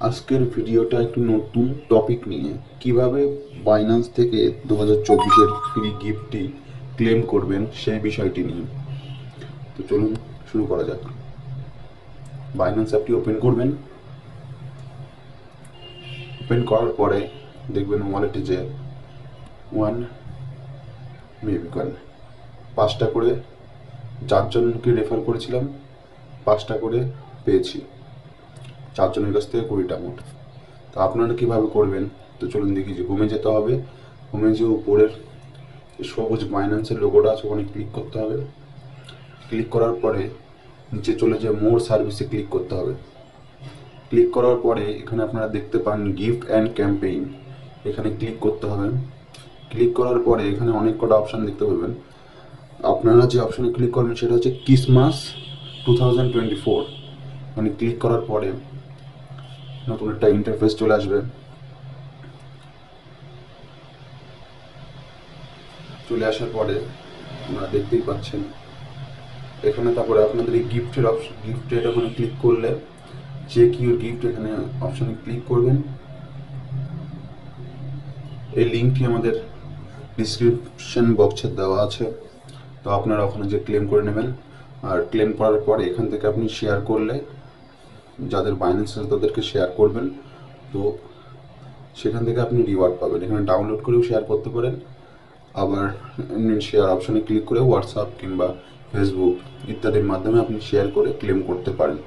আজকের ভিডিওটা একটু নতুন টপিক নিয়ে, কিভাবে বাইন্যান্স থেকে 2024-এর ফ্রি গিফটটি ক্লেম করবেন সেই বিষয়টি নিয়ে। তো চলুন শুরু করা যাক। বাইন্যান্স অ্যাপটি ওপেন করবেন। ওপেন করার পরে দেখবেন ওয়ালেটে যে মেবি কয়েন 5টা করে 4জনকে রেফার করেছিলাম, 5টা করে পেয়েছি, 4জনের কাছ থেকে 20টা মোট। তো আপনারা কীভাবে করবেন, তো চলুন দেখি। যে হোমে যেতে হবে। হোমে যে উপরের সবুজ বাইন্যান্সের লোগোটা আছে ওখানে ক্লিক করতে হবে। ক্লিক করার পরে নিচে চলে যে মোর সার্ভিসে ক্লিক করতে হবে। ক্লিক করার পরে এখানে আপনারা দেখতে পান গিফট অ্যান্ড ক্যাম্পেইন, এখানে ক্লিক করতে হবে। ক্লিক করার পরে এখানে অনেক কটা অপশান দেখতে পাবেন। আপনারা যে অপশানে ক্লিক করবেন সেটা হচ্ছে ক্রিসমাস 2024। মানে ক্লিক করার পরে নতুন একটা ইন্টারফেস চলে আসবে। চলে আসার পরে আপনারা দেখতেই পাচ্ছেন এখানে, তারপরে আপনাদের এই গিফটের অপশন, গিফটের ওখানে ক্লিক করলে চেক ইউর গিফট এখানে অপশানে ক্লিক করবেন। এই লিঙ্কটি আমাদের ডিসক্রিপশন বক্সে দেওয়া আছে, তো আপনারা ওখানে যে ক্লেম করে নেবেন। আর ক্লেম করার পরে এখান থেকে আপনি শেয়ার করলে, যাদের বাইন্যান্স আছে তাদেরকে শেয়ার করবেন, তো সেখান থেকে আপনি রিওয়ার্ড পাবেন। এখানে ডাউনলোড করেও শেয়ার করতে পারেন, আবার এমনি শেয়ার অপশানে ক্লিক করে হোয়াটসঅ্যাপ কিংবা ফেসবুক ইত্যাদির মাধ্যমে আপনি শেয়ার করে ক্লেম করতে পারেন।